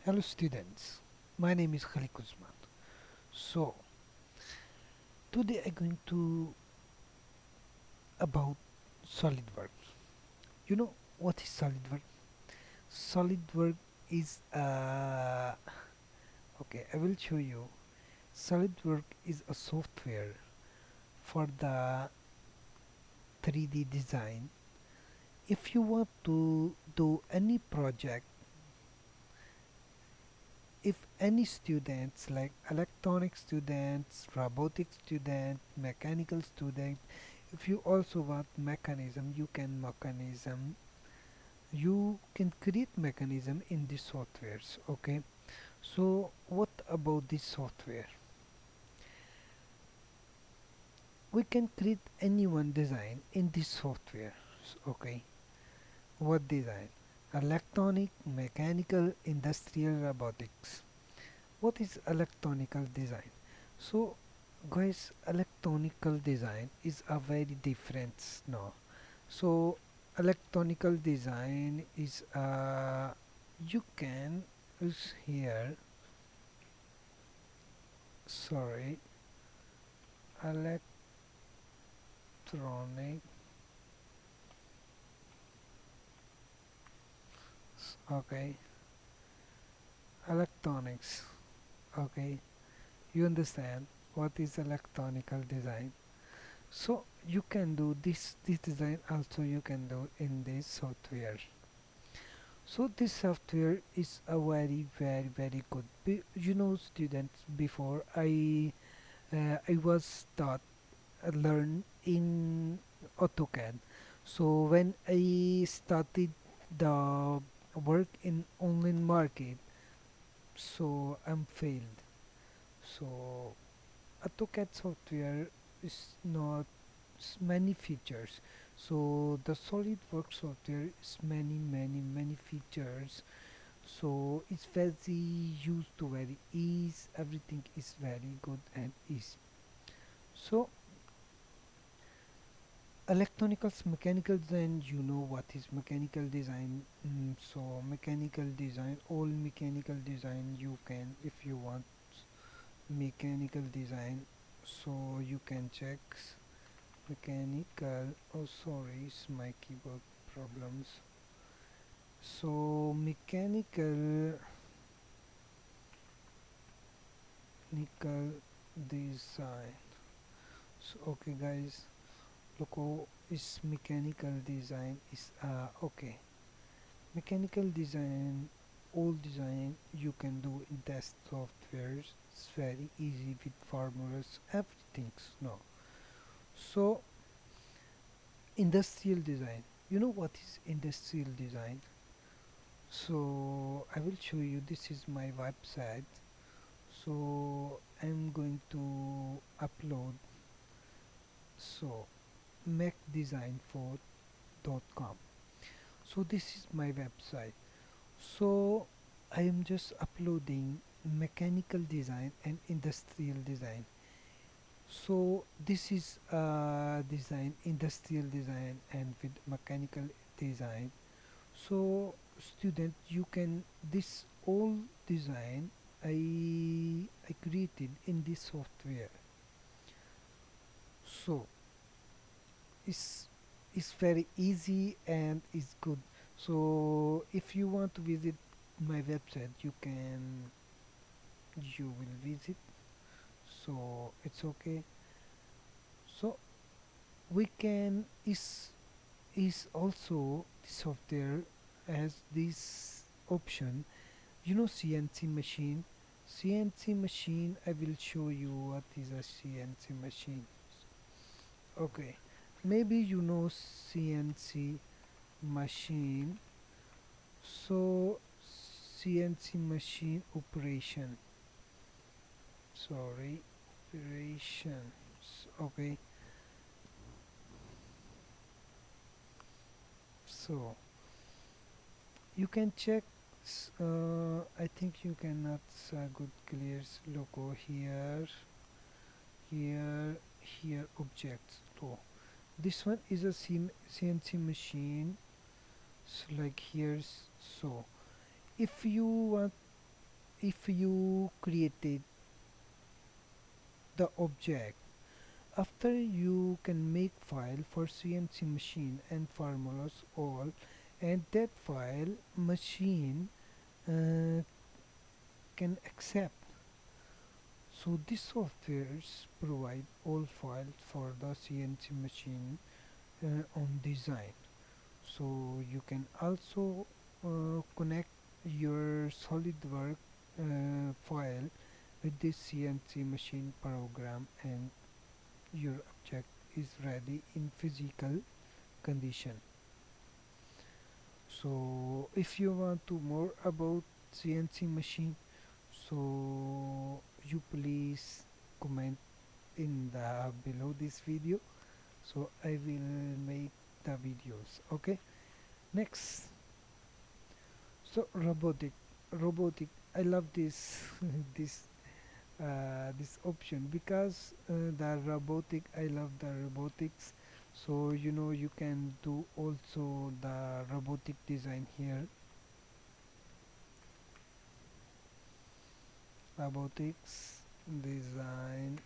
Hello students, my name is Khalik Usman. So today I'm going to about SolidWorks. You know what is SolidWorks? SolidWorks is okay. I will show you. SolidWorks is a software for the 3D design. If you want to do any project, if any students like electronic students, robotic student, mechanical student, if you also want mechanism, you can create mechanism in these softwares. Okay, so what about this software? We can create any one design in this software. Okay, what design? Electronic, mechanical, industrial, robotics. What is electronical design? So guys, electronical design is a very different now. So electronical design is you can is here, sorry, electronic, okay, electronics, okay, you understand what is electronical design. So you can do this design also, you can do in this software. So this software is a very good. You know, students, before I was taught learn in Autocad. So when I started the work in online market, so I'm failed. So AutoCAD software is not many features. So the SolidWorks software is many features. So it's very used to very ease. Everything is very good and easy. So electronicals, mechanical design. You know what is mechanical design? So mechanical design, all mechanical design you can, if you want mechanical design. So you can check mechanical. Oh, sorry, it's my keyboard problems. So mechanical design. So okay, guys, look, is mechanical design is okay. Mechanical design, all design you can do in test softwares. It's very easy with formulas, everything's no. So industrial design. You know what is industrial design? So I will show you. This is my website. So I'm going to upload. So macdesignfor.com. So this is my website. So I am just uploading mechanical design and industrial design. So this is design, industrial design and with mechanical design. So student, you can this all design I created in this software. So it's very easy and it's good. So if you want to visit my website, you will visit. So it's okay. So we can is also the software as this option. You know, CNC machine. CNC machine, I will show you what is a CNC machine. Okay, maybe you know CNC machine. So CNC machine operation, sorry, operations. Okay, so you can check. I think you cannot good clears logo here, here objects. So this one is a CNC machine. So like here's, so if you want if you created the object, after you can make file for CNC machine and formulas all, and that file machine uh, can accept. So these softwares provide all files for the CNC machine on design. So you can also connect your SolidWorks file with this CNC machine program, and your object is ready in physical condition. So if you want to more about CNC machine, so you please comment in the below this video, so I will make the videos. Okay, next. So robotic, I love this this this option because the robotic, I love the robotics. So you know, you can do also the robotic design here. Robotics design.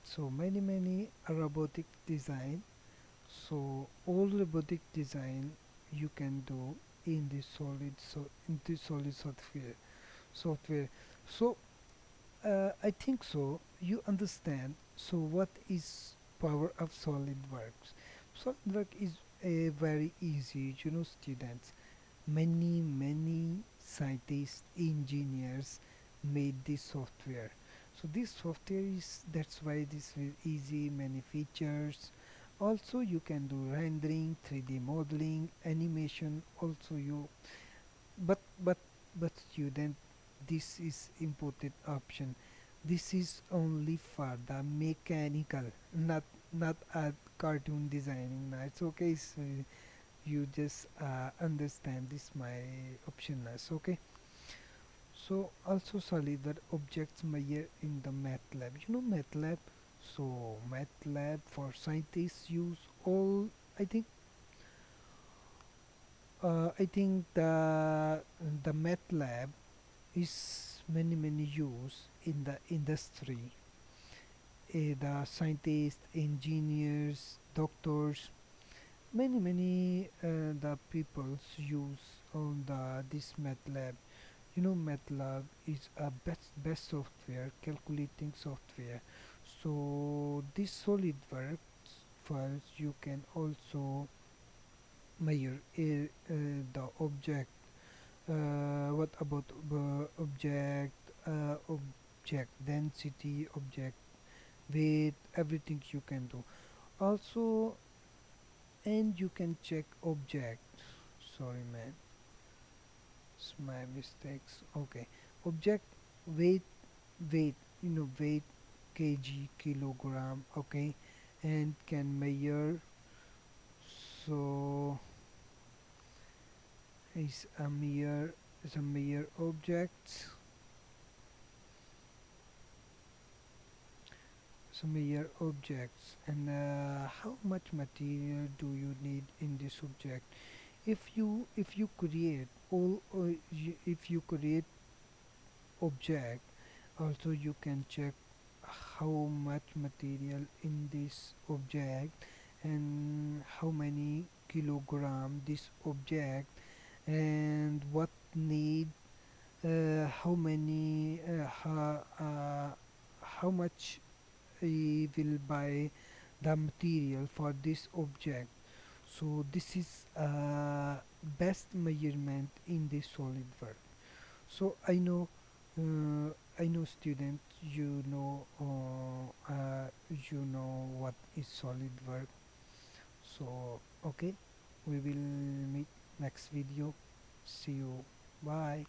So many robotic design. So all robotic design you can do in the solid software. So I think so you understand. So what is power of SolidWorks? SolidWorks is a very easy, you know, students. Many scientists, engineers made this software. So this software is, that's why this is easy, many features. Also you can do rendering, 3D modeling, animation. Also you, but but but student, this is important option. This is only for the mechanical, not a cartoon designing. Now it's okay, so you just understand this my optionness. Okay, so also solidware objects measure in the MATLAB. You know MATLAB. So MATLAB for scientists use all. I think the MATLAB is many use in the industry. The scientists, engineers, doctors, many the peoples use on the this MATLAB. You know MATLAB is a best software, calculating software. So this SolidWorks files you can also measure the object. What about object density, object weight, everything you can do. Also, and you can check object. Sorry, man, it's my mistakes. Okay, object weight, weight. You know weight, kg, kilogram. Okay, and can measure. So is a mere object. So mere objects, and how much material do you need in this object? If you create all, if you create object, also you can check how much material in this object, and how many kilogram this object, and what need, how many how much will buy the material for this object. So this is best measurement in the SolidWorks. So I know student, you know what is SolidWorks. So okay, we will meet next video. See you. Bye.